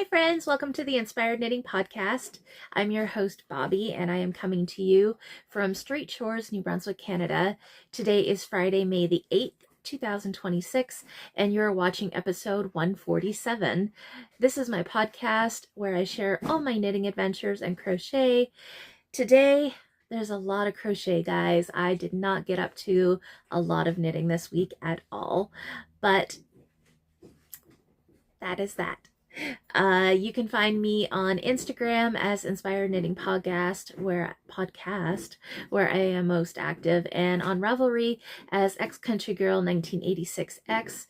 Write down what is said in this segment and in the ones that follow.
Hi friends, welcome to the Inspired Knitting Podcast. I'm your host Bobby and I am coming to you from Straight Shores, New Brunswick, Canada. Today is Friday, May the 8th, 2026, and you're watching episode 147. This is my podcast where I share all my knitting adventures and crochet. Today, there's a lot of crochet, guys. I did not get up to a lot of knitting this week at all, but that is that. You can find me on Instagram as Inspired Knitting Podcast, where I am most active, and on Ravelry as X Country Girl 1986X.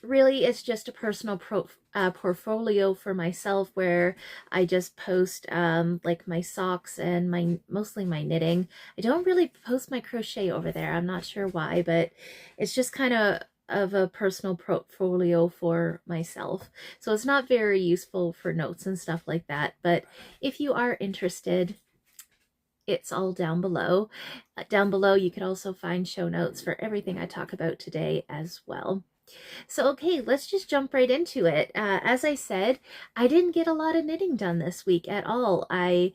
Really, it's just a personal portfolio for myself where I just post like my socks and mostly my knitting. I don't really post my crochet over there. I'm not sure why, but it's just kind of a personal portfolio for myself. So it's not very useful for notes and stuff like that. But if you are interested, it's all down below. Down below, you can also find show notes for everything I talk about today as well. So, okay, let's just jump right into it. As I said, I didn't get a lot of knitting done this week at all. I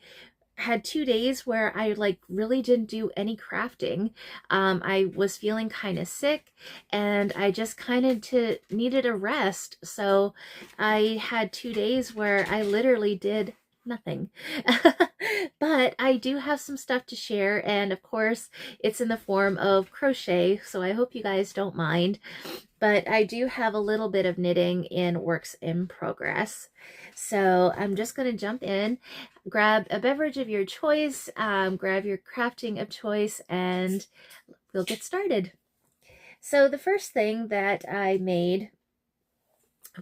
had 2 days where I really didn't do any crafting. I was feeling kind of sick and I just kind of needed a rest. So I had 2 days where I literally did nothing. But I do have some stuff to share, and of course it's in the form of crochet, so I hope you guys don't mind. But I do have a little bit of knitting in works in progress. So I'm just going to jump in, grab a beverage of your choice, grab your crafting of choice, and we'll get started. So the first thing that I made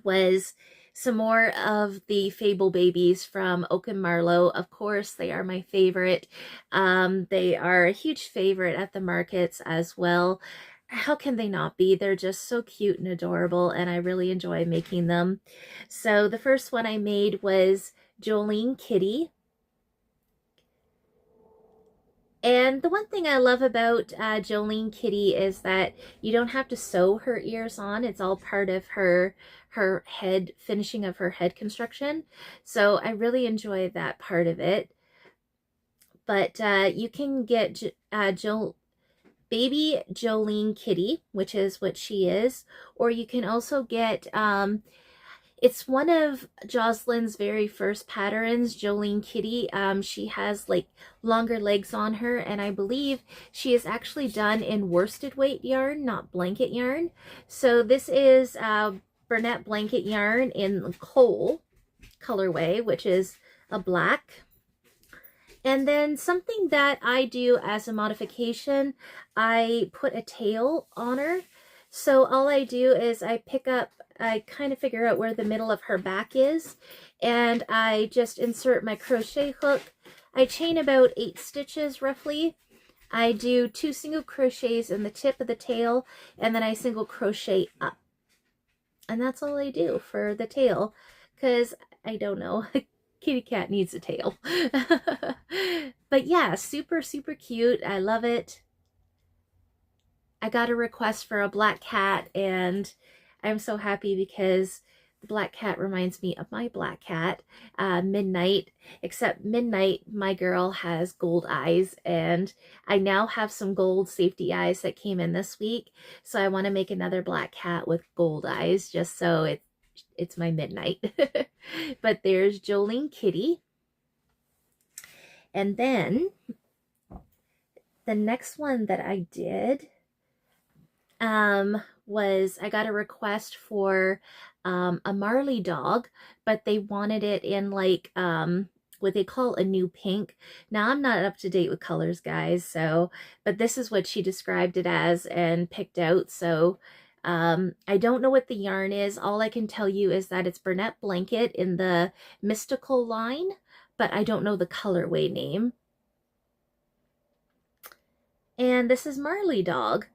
was some more of the Fable Babies from Oak and Marlow. Of course, they are my favorite. They are a huge favorite at the markets as well. How can they not be? They're just so cute and adorable, and I really enjoy making them. So the first one I made was Jolene Kitty. And the one thing I love about Jolene Kitty is that you don't have to sew her ears on. It's all part of her head, finishing of her head construction. So I really enjoy that part of it. But you can get Baby Jolene Kitty, which is what she is, or you can also get it's one of Jocelyn's very first patterns, Jolene Kitty. She has like longer legs on her, and I believe she is actually done in worsted weight yarn, not blanket yarn. So this is Burnett blanket yarn in coal colorway, which is a black. And then something that I do as a modification, I put a tail on her. So all I do is I kind of figure out where the middle of her back is, and I just insert my crochet hook. I chain about 8 stitches roughly. I do 2 single crochets in the tip of the tail, and then I single crochet up. And that's all I do for the tail, because I don't know, kitty cat needs a tail. But yeah, super, super cute. I love it. I got a request for a black cat, and I'm so happy because the black cat reminds me of my black cat, Midnight, except Midnight, my girl, has gold eyes, and I now have some gold safety eyes that came in this week, so I want to make another black cat with gold eyes just so it's my Midnight. But there's Jolene Kitty. And then the next one that I did was I got a request for a Marley dog, but they wanted it in like what they call a new pink. Now I'm not up to date with colors, guys, so but this is what she described it as and picked out. So I don't know what the yarn is. All I can tell you is that it's Burnett Blanket in the Mystical line, but I don't know the colorway name. And this is Marley Dog.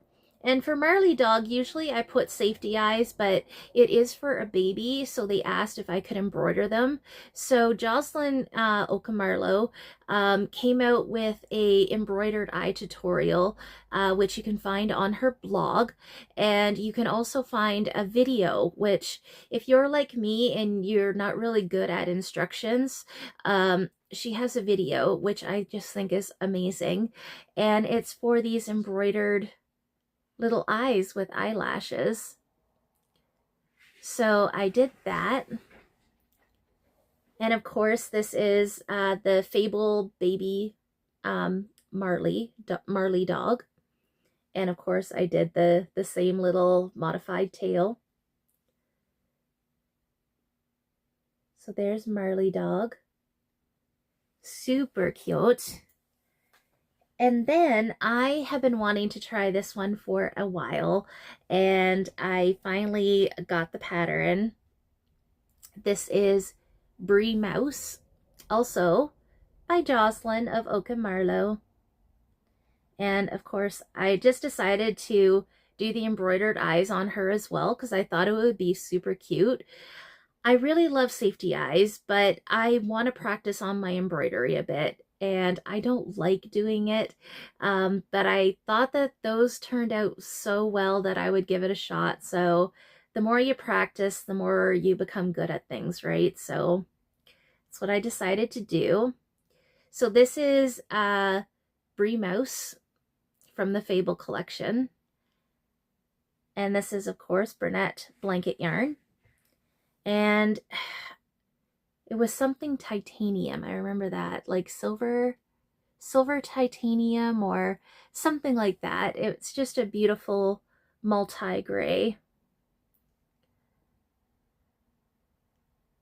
And for Marley dog, usually I put safety eyes, but it is for a baby, so they asked if I could embroider them. So Jocelyn Okamarlo came out with a embroidered eye tutorial, which you can find on her blog. And you can also find a video, which if you're like me and you're not really good at instructions, she has a video, which I just think is amazing. And it's for these embroidered little eyes with eyelashes. So I did that. And of course, this is the Fable baby Marley dog. And of course, I did the same little modified tail. So there's Marley dog. Super cute. And then I have been wanting to try this one for a while, and I finally got the pattern. This is Brie Mouse, also by Jocelyn of Oak and Marlow. And of course, I just decided to do the embroidered eyes on her as well because I thought it would be super cute. I really love safety eyes, but I want to practice on my embroidery a bit, and I don't like doing it. But I thought that those turned out so well that I would give it a shot. So the more you practice, the more you become good at things, right? So that's what I decided to do. So this is Brie Mouse from the Fable collection. And this is, of course, Burnett blanket yarn. And it was something titanium. I remember that, like silver titanium or something like that. It's just a beautiful multi-gray.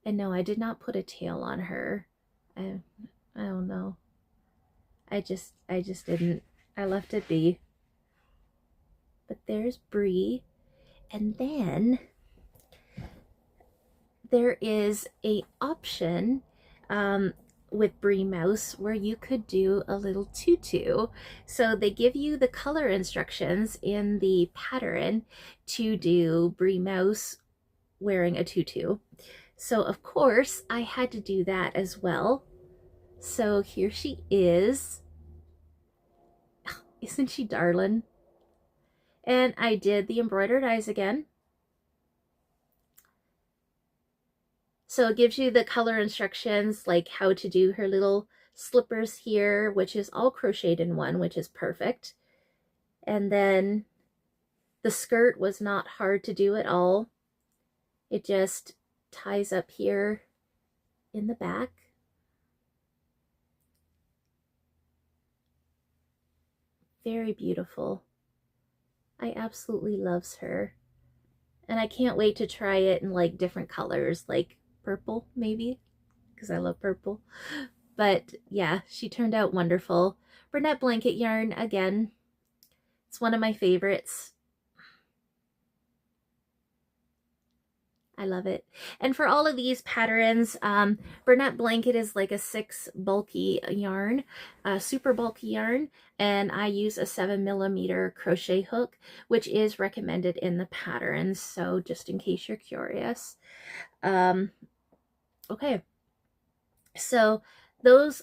And no, I did not put a tail on her. I don't know. I just didn't. I left it be. But there's Brie. And then there is a option with Brie Mouse where you could do a little tutu. So they give you the color instructions in the pattern to do Brie Mouse wearing a tutu. So of course I had to do that as well. So here she is. Isn't she darling? And I did the embroidered eyes again. So it gives you the color instructions, like how to do her little slippers here, which is all crocheted in one, which is perfect. And then the skirt was not hard to do at all. It just ties up here in the back. Very beautiful. I absolutely loves her. And I can't wait to try it in like different colors, like purple maybe, because I love purple. But yeah, she turned out wonderful. Burnett blanket yarn again. It's one of my favorites. I love it. And for all of these patterns, Burnett blanket is like a 6 bulky yarn, super bulky yarn, and I use a 7mm crochet hook, which is recommended in the patterns. So just in case you're curious. Okay, so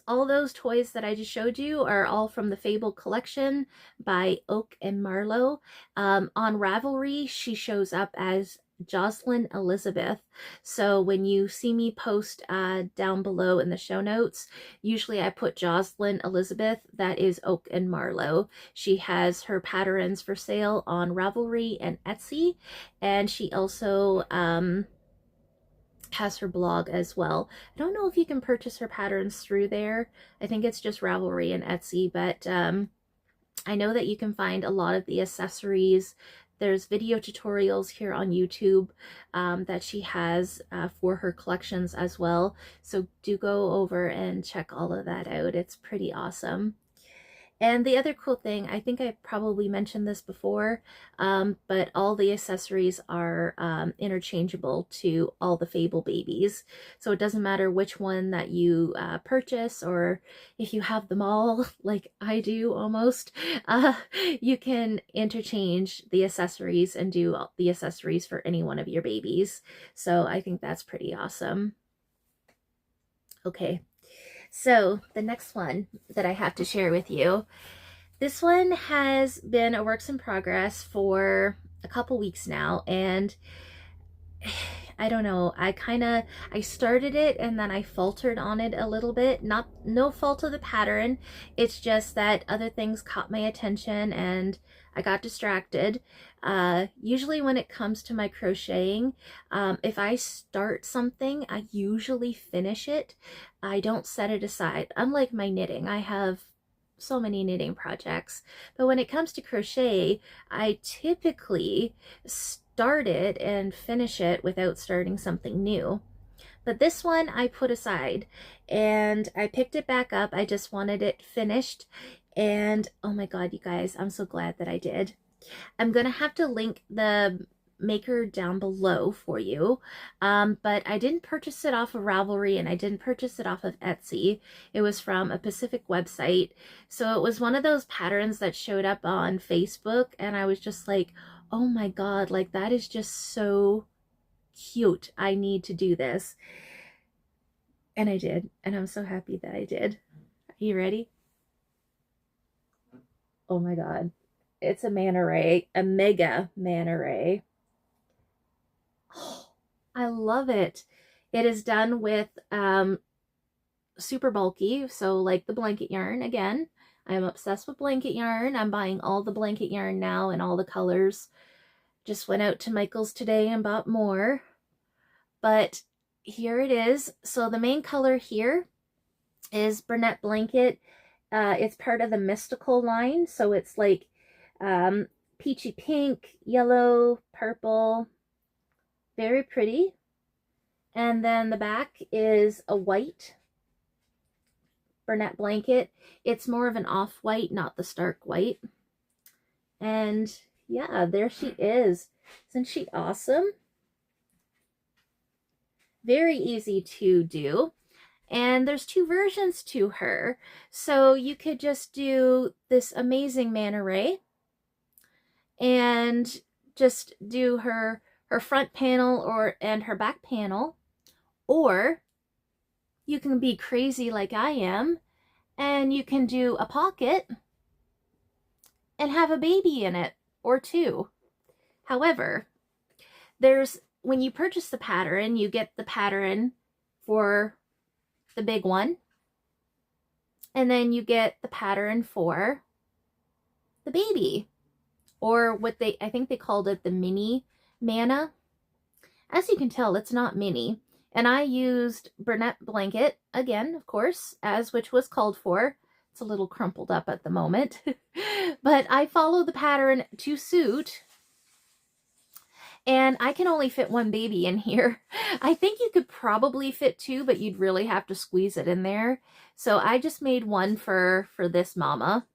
all those toys that I just showed you are all from the Fable collection by Oak and Marlow. On Ravelry, she shows up as Jocelyn Elizabeth. So when you see me post down below in the show notes, usually I put Jocelyn Elizabeth. That is Oak and Marlow. She has her patterns for sale on Ravelry and Etsy, and she also has her blog as well. I don't know if you can purchase her patterns through there. I think it's just Ravelry and Etsy, but I know that you can find a lot of the accessories. There's video tutorials here on YouTube that she has for her collections as well. So do go over and check all of that out. It's pretty awesome. And the other cool thing, I think I probably mentioned this before, but all the accessories are interchangeable to all the Fable babies. So it doesn't matter which one that you purchase, or if you have them all, like I do almost, you can interchange the accessories and do the accessories for any one of your babies. So I think that's pretty awesome. Okay. So the next one that I have to share with you, this one has been a work in progress for a couple weeks now, and I don't know, I started it and then I faltered on it a little bit. No fault of the pattern, it's just that other things caught my attention and I got distracted. Usually when it comes to my crocheting, if I start something, I usually finish it. I don't set it aside. Unlike my knitting, I have so many knitting projects, but when it comes to crochet, I typically start it and finish it without starting something new. But this one I put aside and I picked it back up. I just wanted it finished, and oh my god, you guys, I'm so glad that I did. I'm gonna have to link the maker down below for you, but I didn't purchase it off of Ravelry and I didn't purchase it off of Etsy. It was from a Pacific website, so it was one of those patterns that showed up on Facebook, and I was just like, oh my god, like that is just so cute, I need to do this. And I did, and I'm so happy that I did. Are you ready? Oh my god, it's a manta ray, a mega manta ray. Oh, I love it. It is done with super bulky, so like the blanket yarn. Again, I'm obsessed with blanket yarn. I'm buying all the blanket yarn now in all the colors. Just went out to Michael's today and bought more, but here it is. So the main color here is Brunette Blanket. It's part of the Mystical line, so it's like peachy pink, yellow, purple, very pretty. And then the back is a white Brunette Blanket. It's more of an off-white, not the stark white. And yeah, there she is. Isn't she awesome? Very easy to do. And there's two versions to her. So you could just do this amazing manta ray and just do her front panel and her back panel, or you can be crazy like I am and you can do a pocket and have a baby in it, or two. However, when you purchase the pattern, you get the pattern for the big one, and then you get the pattern for the baby, or I think they called it the mini Mana. As you can tell, it's not mini. And I used Brunette Blanket, again, of course, which was called for. It's a little crumpled up at the moment. But I follow the pattern to suit. And I can only fit one baby in here. I think you could probably fit two, but you'd really have to squeeze it in there. So I just made one for this mama.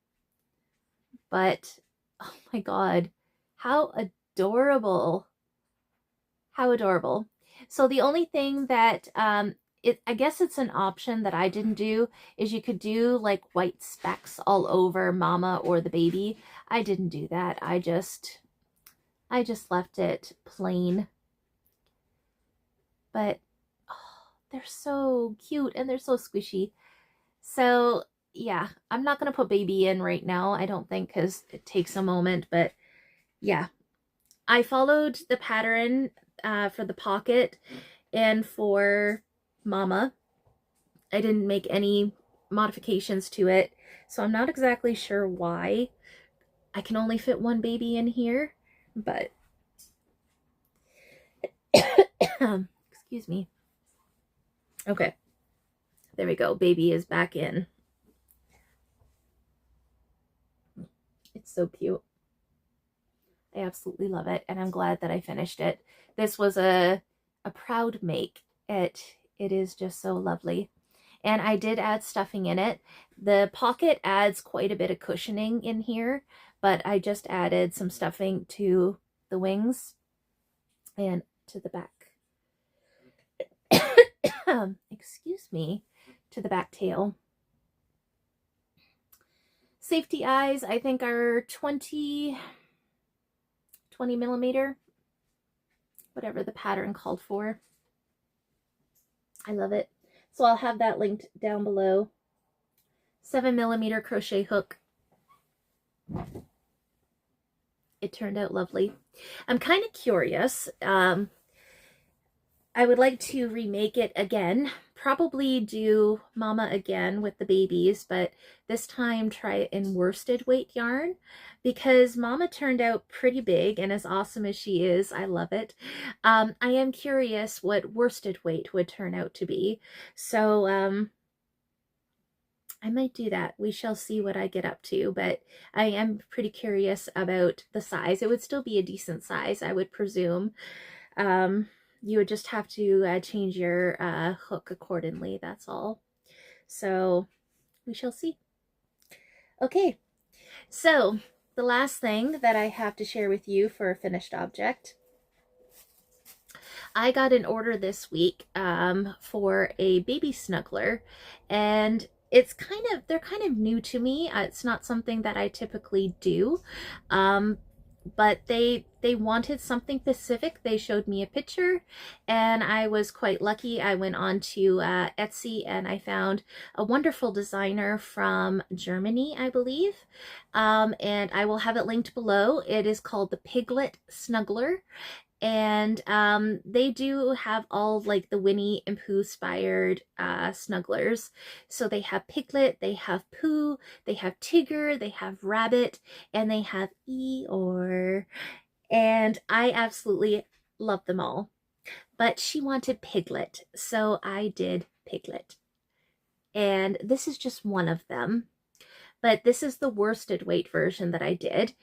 But, oh my god, how adorable. How adorable. So the only thing that, I guess it's an option that I didn't do, is you could do like white specks all over mama or the baby. I didn't do that. I just left it plain. But oh, they're so cute and they're so squishy. So yeah, I'm not going to put baby in right now, I don't think, because it takes a moment. But yeah, I followed the pattern for the pocket and for mama. I didn't make any modifications to it, so I'm not exactly sure why I can only fit one baby in here, but excuse me. Okay, there we go. Baby is back in. It's so cute. I absolutely love it, and I'm glad that I finished it. This was a proud make. It is just so lovely. and I did add stuffing in it. The pocket adds quite a bit of cushioning in here, but I just added some stuffing to the wings and to the back. Excuse me, to the back tail. Safety eyes, I think, are 20 millimeter, whatever the pattern called for. I love it. So I'll have that linked down below. 7 millimeter crochet hook. It turned out lovely. I'm kind of curious. I would like to remake it again. Probably do Mama again with the babies, but this time try it in worsted weight yarn, because Mama turned out pretty big, and as awesome as she is, I love it. I am curious what worsted weight would turn out to be. So I might do that. We shall see what I get up to, but I am pretty curious about the size. It would still be a decent size, I would presume. You would just have to change your hook accordingly, that's all. So we shall see. Okay, so the last thing that I have to share with you for a finished object. I got an order this week for a baby snuggler, and they're kind of new to me. It's not something that I typically do. But they wanted something specific. They showed me a picture, and I was quite lucky. I went on to Etsy, and I found a wonderful designer from Germany, I believe. And I will have it linked below. It is called the Piglet Snuggler. And they do have all like the Winnie and Pooh inspired snugglers. So they have Piglet, they have Pooh, they have Tigger, they have Rabbit, and they have Eeyore. And I absolutely love them all. But she wanted Piglet, so I did Piglet. And this is just one of them. But this is the worsted weight version that I did.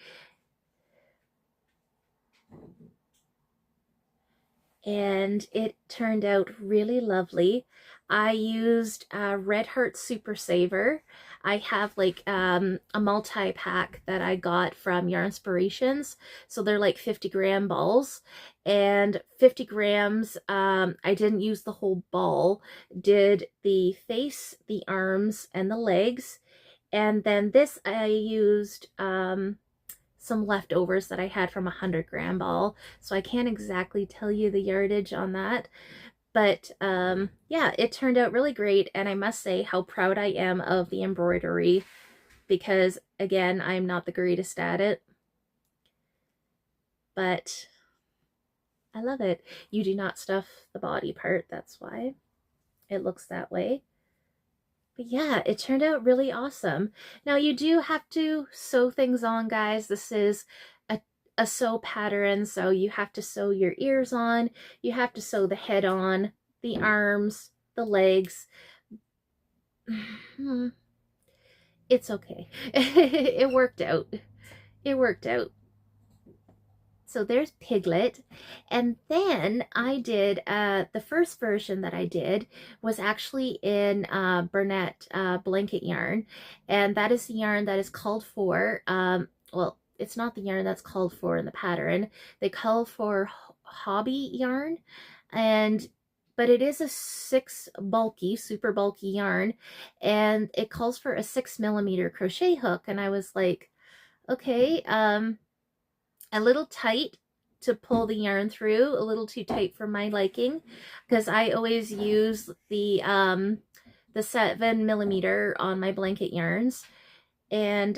And it turned out really lovely. I used Red Heart Super Saver. I have like a multi-pack that I got from Yarn Inspirations. So they're like 50-gram balls. And 50 grams, I didn't use the whole ball. Did the face, the arms, and the legs. And then this I used some leftovers that I had from a 100-gram ball, so I can't exactly tell you the yardage on that, but yeah, it turned out really great, and I must say how proud I am of the embroidery, because again, I'm not the greatest at it, but I love it. You do not stuff the body part, that's why it looks that way. But yeah, it turned out really awesome. Now you do have to sew things on, guys. This is a sew pattern, so you have to sew your ears on, you have to sew the head on, the arms, the legs. It's okay. It worked out. It worked out. So there's Piglet. And then I did, the first version that I did was actually in Burnett blanket yarn. And that is the yarn that is called for, well, it's not the yarn that's called for in the pattern. They call for hobby yarn. But it is a super bulky yarn. And it calls for a 6 millimeter crochet hook. And I was like, okay, a little tight to pull the yarn through, a little too tight for my liking, because I always use the 7 millimeter on my blanket yarns, and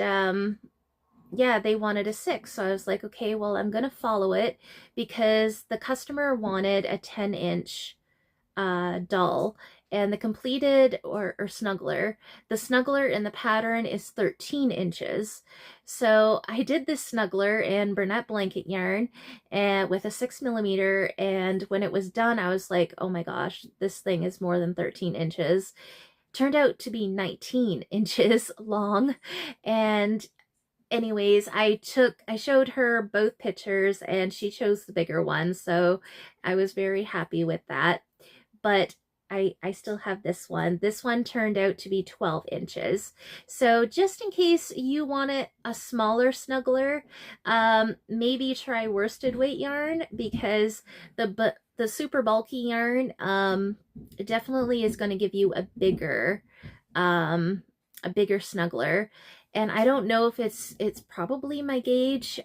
yeah, they wanted a 6, so I was like, okay, well, I'm gonna follow it, because the customer wanted a 10-inch doll, and the completed or snuggler, the snuggler in the pattern is 13 inches. So I did this snuggler in Burnett blanket yarn and with a 6 millimeter, and when it was done, I was like, oh my gosh, this thing is more than 13 inches. Turned out to be 19 inches long. And anyways, I showed her both pictures, and she chose the bigger one, so I was very happy with that. But I still have this one. This one turned out to be 12 inches. So just in case you want a smaller snuggler, maybe try worsted weight yarn, because the super bulky yarn definitely is going to give you a bigger snuggler. And I don't know if it's probably my gauge.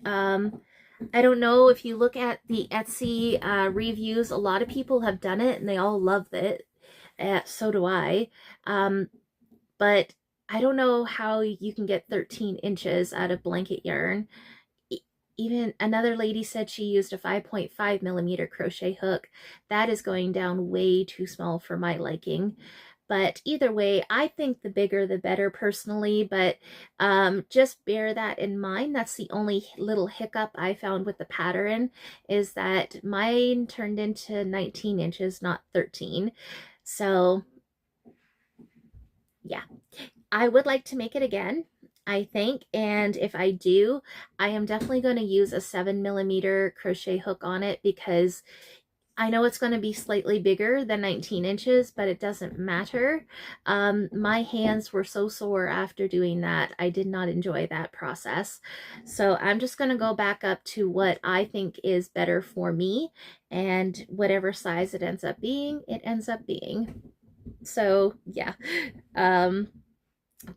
I don't know, if you look at the Etsy reviews, a lot of people have done it and they all love it. So do I. But I don't know how you can get 13 inches out of blanket yarn. Even another lady said she used a 5.5 millimeter crochet hook. That is going down way too small for my liking. But either way, I think the bigger the better personally, but just bear that in mind. That's the only little hiccup I found with the pattern, is that mine turned into 19 inches, not 13. So yeah, I would like to make it again, I think. And if I do, I am definitely going to use a 7 millimeter crochet hook on it, because I know it's going to be slightly bigger than 19 inches, but it doesn't matter. My hands were so sore after doing that. I did not enjoy that process. So I'm just going to go back up to what I think is better for me, and whatever size it ends up being, it ends up being. So yeah.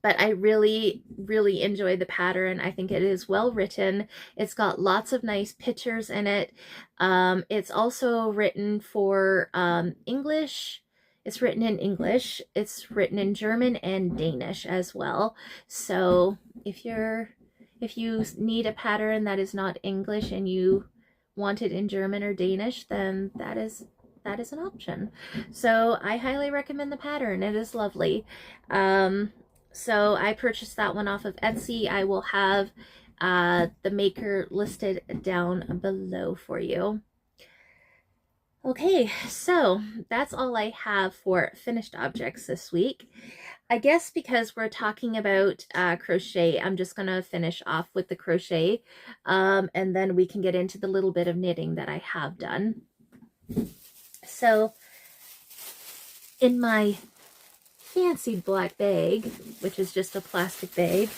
But I really, really enjoy the pattern. I think it is well written. It's got lots of nice pictures in it. It's also written for English. It's written in English. It's written in German and Danish as well. So if you need a pattern that is not English and you want it in German or Danish, then that is an option. So I highly recommend the pattern. It is lovely. So I purchased that one off of Etsy. I will have the maker listed down below for you. Okay, so that's all I have for finished objects this week. I guess because we're talking about crochet, I'm just going to finish off with the crochet, and then we can get into the little bit of knitting that I have done. So in my fancy black bag, which is just a plastic bag,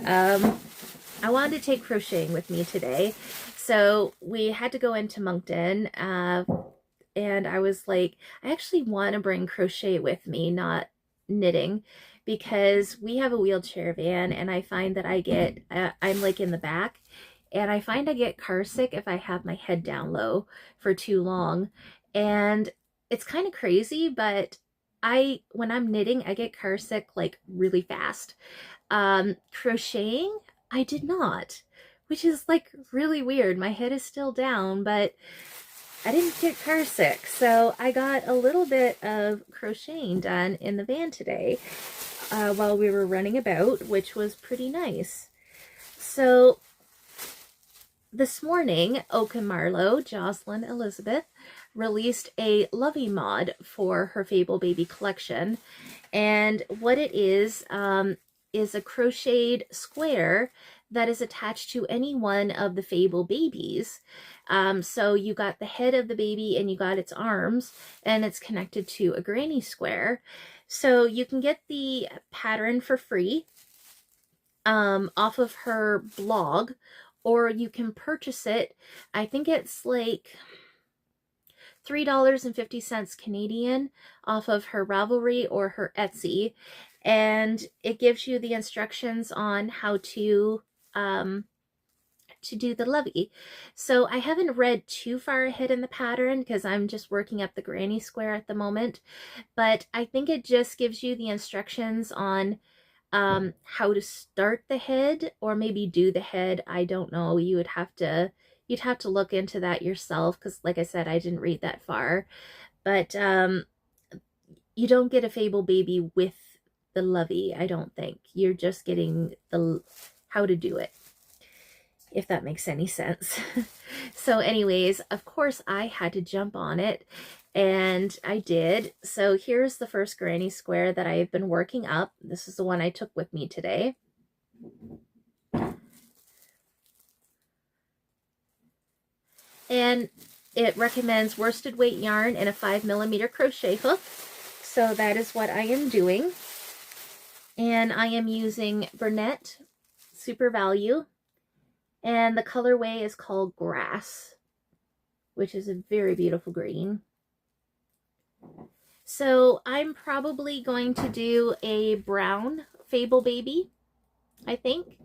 I wanted to take crocheting with me today. So we had to go into Moncton, and I was like, I actually want to bring crochet with me, not knitting, because we have a wheelchair van, and I find that I'm like in the back, and I find I get car sick if I have my head down low for too long. And it's kind of crazy, but when I'm knitting, I get car sick like really fast. Crocheting, I did not, which is like really weird. My head is still down, but I didn't get car sick. So I got a little bit of crocheting done in the van today while we were running about, which was pretty nice. So this morning, Oak and Marlowe, Jocelyn, Elizabeth, released a Lovey mod for her Fable Baby collection. And what it is a crocheted square that is attached to any one of the Fable babies. So you got the head of the baby and you got its arms, and it's connected to a granny square. So you can get the pattern for free off of her blog, or you can purchase it. I think it's like $3.50 Canadian off of her Ravelry or her Etsy, and it gives you the instructions on how to do the Lovey. So I haven't read too far ahead in the pattern because I'm just working up the granny square at the moment, but I think it just gives you the instructions on how to start the head, or maybe do the head. I don't know. You'd have to look into that yourself, because like I said, I didn't read that far. But you don't get a Fable baby with the Lovey, I don't think. You're just getting the how to do it, if that makes any sense. So anyways, of course I had to jump on it, and I did. So here's the first granny square that I've been working up. This is the one I took with me today. And it recommends worsted weight yarn and a 5 millimeter crochet hook. So that is what I am doing. And I am using Burnett Super Value. And the colorway is called Grass, which is a very beautiful green. So I'm probably going to do a brown Fable Baby, I think.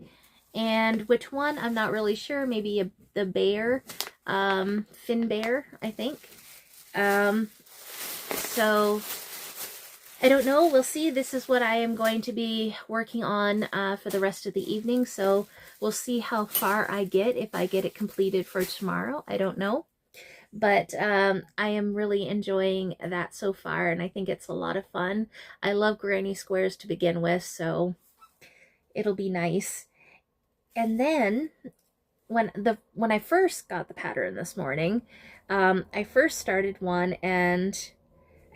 And which one, I'm not really sure. Maybe the bear, Fin Bear, I think. So I don't know. We'll see. This is what I am going to be working on for the rest of the evening. So we'll see how far I get, if I get it completed for tomorrow. I don't know. But I am really enjoying that so far, and I think it's a lot of fun. I love granny squares to begin with, so it'll be nice. And then when I first got the pattern this morning, I first started one, and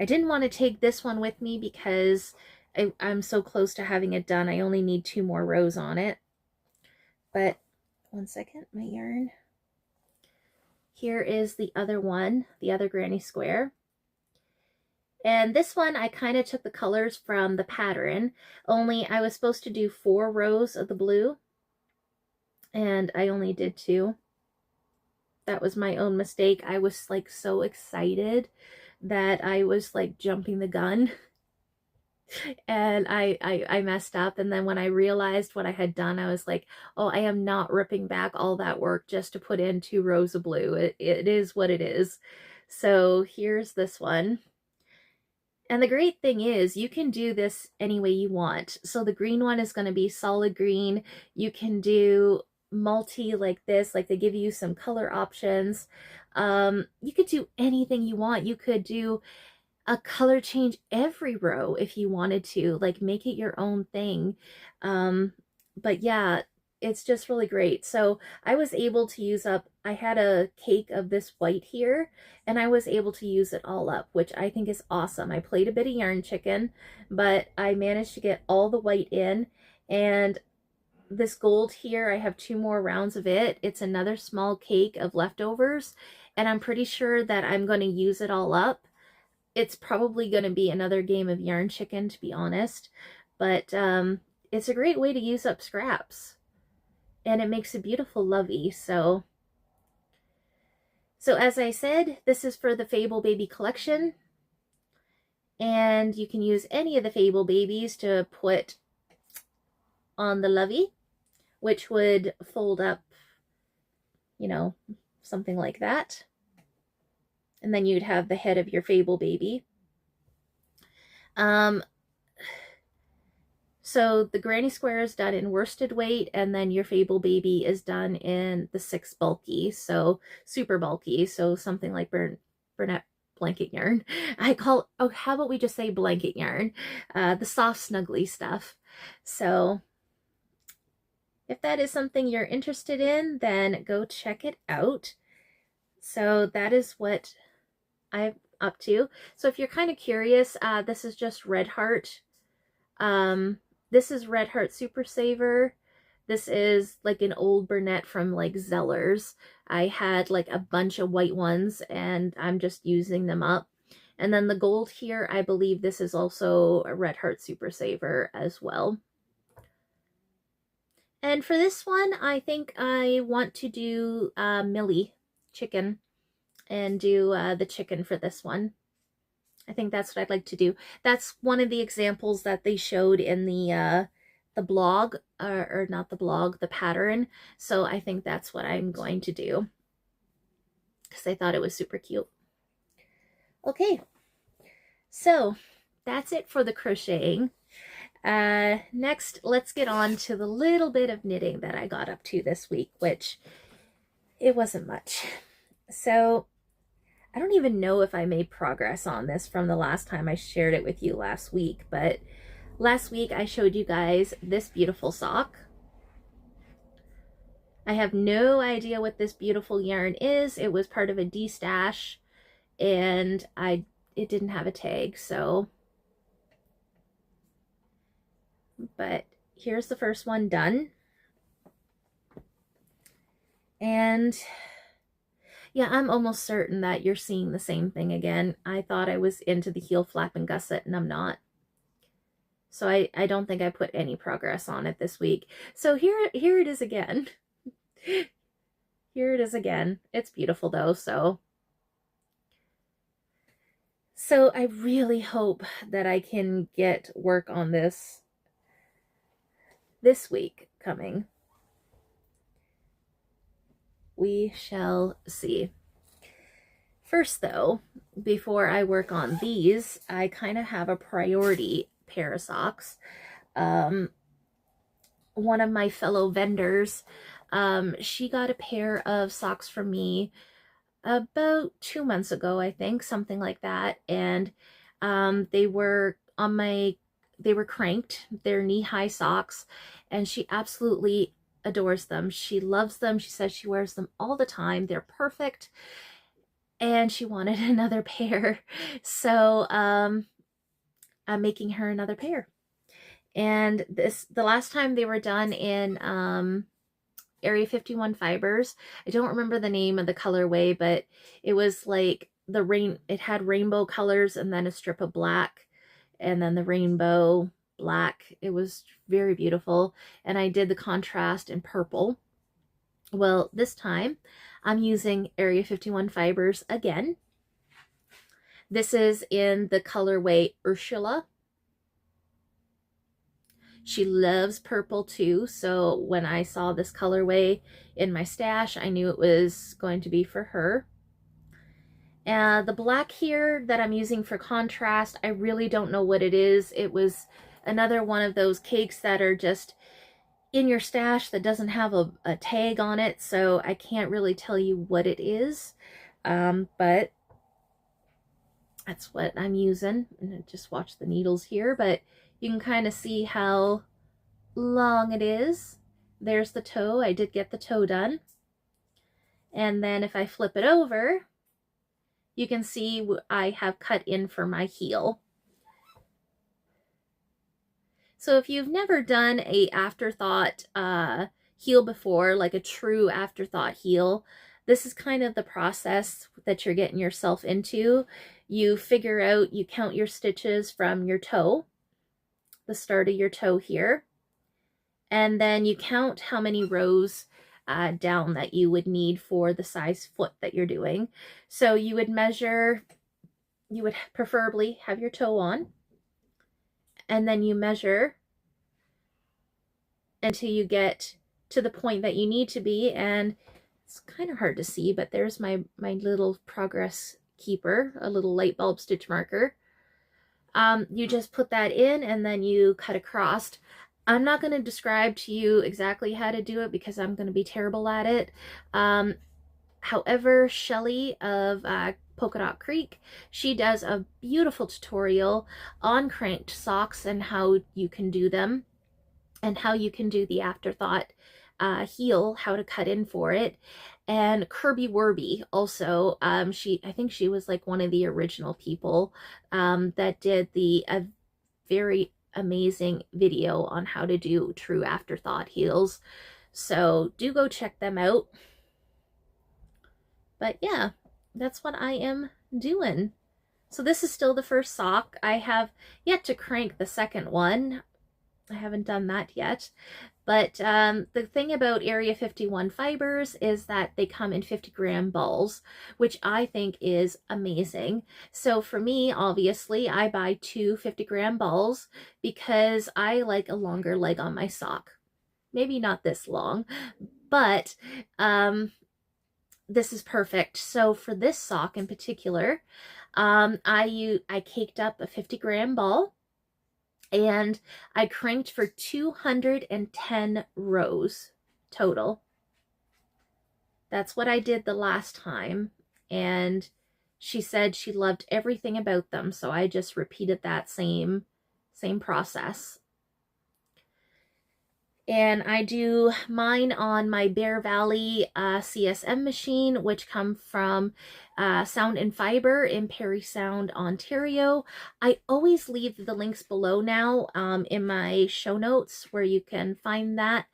I didn't want to take this one with me because I'm so close to having it done. I only need 2 more rows on it. But one second, my yarn. Here is the other one, the other granny square. And this one, I kind of took the colors from the pattern, only I was supposed to do 4 rows of the blue, and I only did 2. That was my own mistake. I was like so excited that I was like jumping the gun. And I messed up, and then when I realized what I had done, I was like, oh, I am not ripping back all that work just to put in 2 rows of blue. It is what it is. So here's this one. And the great thing is you can do this any way you want. So the green one is going to be solid green. You can do multi like this, like they give you some color options. You could do anything you want. You could do a color change every row if you wanted to, like make it your own thing. But yeah, it's just really great. So I was able to use up, I had a cake of this white here, and I was able to use it all up, which I think is awesome. I played a bit of yarn chicken, but I managed to get all the white in. And this gold here, I have 2 more rounds of it. It's another small cake of leftovers, and I'm pretty sure that I'm going to use it all up. It's probably going to be another game of yarn chicken, to be honest, but it's a great way to use up scraps, and it makes a beautiful lovey. So as I said, this is for the Fable Baby collection, and you can use any of the Fable Babies to put on the lovey, which would fold up, you know, something like that. And then you'd have the head of your Fable Baby. So the granny square is done in worsted weight, and then your Fable Baby is done in the 6 bulky, so super bulky, so something like Burnett blanket yarn. Oh, how about we just say blanket yarn? The soft snuggly stuff. So if that is something you're interested in, then go check it out. So that is what I'm up to. So if you're kind of curious, this is just Red Heart. This is Red Heart Super Saver. This is like an old Burnett from like Zellers. I had like a bunch of white ones, and I'm just using them up. And then the gold here, I believe this is also a Red Heart Super Saver as well. And for this one, I think I want to do Millie chicken, and do the chicken for this one. I think that's what I'd like to do. That's one of the examples that they showed in the blog, or not the blog, the pattern. So I think that's what I'm going to do, because I thought it was super cute. Okay, so that's it for the crocheting. Next, let's get on to the little bit of knitting that I got up to this week, which it wasn't much. So I don't even know if I made progress on this from the last time I shared it with you last week, but last week I showed you guys this beautiful sock. I have no idea what this beautiful yarn is. It was part of a D-stash, and it didn't have a tag, so. But here's the first one done. And Yeah, I'm almost certain that you're seeing the same thing again. I thought I was into the heel flap and gusset, and I'm not. So I don't think I put any progress on it this week. So here it is again. Here it is again. It's beautiful though, so I really hope that I can get work on this week coming. We shall see. First though, before I work on these, I kind of have a priority pair of socks. One of my fellow vendors, she got a pair of socks from me about 2 months ago, I think, something like that. And they were cranked. They're knee-high socks, and she absolutely adores them. She loves them. She says she wears them all the time. They're perfect. And she wanted another pair. So I'm making her another pair. And the last time they were done in Area 51 fibers. I don't remember the name of the colorway, but it was like it had rainbow colors and then a strip of black and then the rainbow black. It was very beautiful. And I did the contrast in purple. Well, this time I'm using Area 51 fibers again. This is in the colorway Ursula. She loves purple too, so when I saw this colorway in my stash, I knew it was going to be for her. The black here that I'm using for contrast, I really don't know what it is. It was another one of those cakes that are just in your stash that doesn't have a tag on it, so I can't really tell you what it is. But that's what I'm using. And just watch the needles here, but you can kind of see how long it is. There's the toe. I did get the toe done. And then if I flip it over, you can see I have cut in for my heel. So if you've never done a afterthought heel before, like a true afterthought heel, this is kind of the process that you're getting yourself into. You figure out, you count your stitches from your toe, the start of your toe here, and then you count how many rows down that you would need for the size foot that you're doing. So you would measure, you would preferably have your toe on, and then you measure until you get to the point that you need to be. And it's kind of hard to see, but there's my little progress keeper, a little light bulb stitch marker. You just put that in and then you cut across. I'm not going to describe to you exactly how to do it because I'm going to be terrible at it. However, Shelly of Polka Dot Creek, she does a beautiful tutorial on cranked socks and how you can do them and how you can do the afterthought heel, how to cut in for it. And Kirby Werby also, I think she was like one of the original people that did a very amazing video on how to do true afterthought heels. So do go check them out. But yeah, that's what I am doing. So this is still the first sock. I have yet to crank the second one. I haven't done that yet. But the thing about Area 51 fibers is that they come in 50-gram balls, which I think is amazing. So for me, obviously, I buy two 50-gram balls because I like a longer leg on my sock. Maybe not this long, but this is perfect. So for this sock in particular, I caked up a 50-gram ball. And I cranked for 210 rows total. That's what I did the last time. And she said she loved everything about them. So I just repeated that same process. And I do mine on my Bear Valley CSM machine, which come from Sound and Fiber in Parry Sound, Ontario. I always leave the links below now in my show notes where you can find that,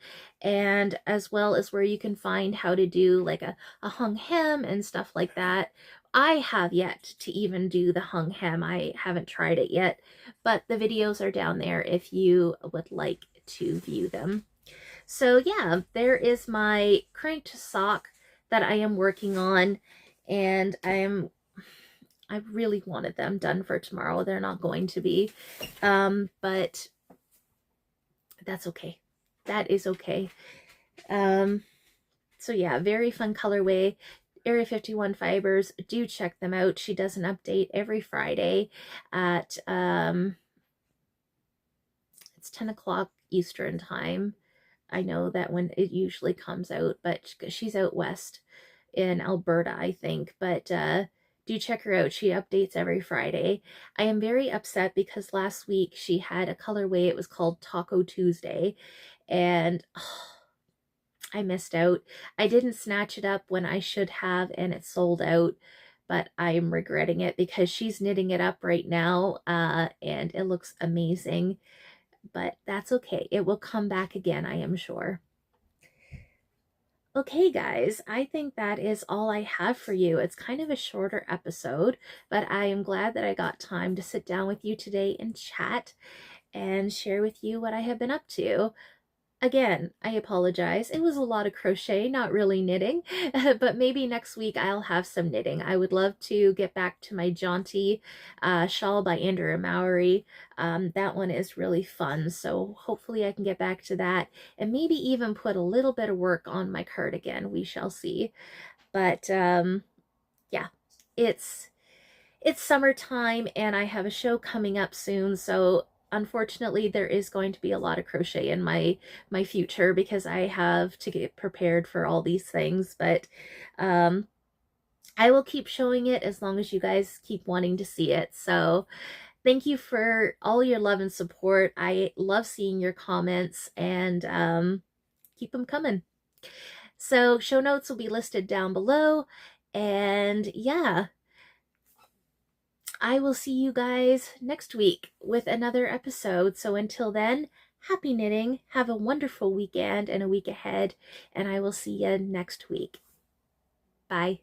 and as well as where you can find how to do like a hung hem and stuff like that. I have yet to even do the hung hem. I haven't tried it yet, but the videos are down there if you would like to view them. So yeah, there is my cranked sock that I am working on, and I really wanted them done for tomorrow. They're not going to be, but that's okay. That is okay. So yeah, very fun colorway. Area 51 Fibers, do check them out. She does an update every Friday at it's 10 o'clock Eastern time. I know that when it usually comes out, but she's out west in Alberta, I think. But do check her out. She updates every Friday. I am very upset because last week she had a colorway. It was called Taco Tuesday, and I missed out. I didn't snatch it up when I should have, and it sold out. But I'm regretting it because she's knitting it up right now, and it looks amazing. But that's okay. It will come back again, I am sure. Okay, guys, I think that is all I have for you. It's kind of a shorter episode, but I am glad that I got time to sit down with you today and chat and share with you what I have been up to. Again, I apologize. It was a lot of crochet, not really knitting, but maybe next week I'll have some knitting. I would love to get back to my jaunty shawl by Andrea Mowry. That one is really fun, so hopefully I can get back to that and maybe even put a little bit of work on my cardigan. We shall see. But yeah, it's summertime and I have a show coming up soon, so unfortunately there is going to be a lot of crochet in my future because I have to get prepared for all these things. But I will keep showing it as long as you guys keep wanting to see it. So thank you for all your love and support. I love seeing your comments, and keep them coming. So show notes will be listed down below, and yeah, I will see you guys next week with another episode. So until then, happy knitting. Have a wonderful weekend and a week ahead, and I will see you next week. Bye.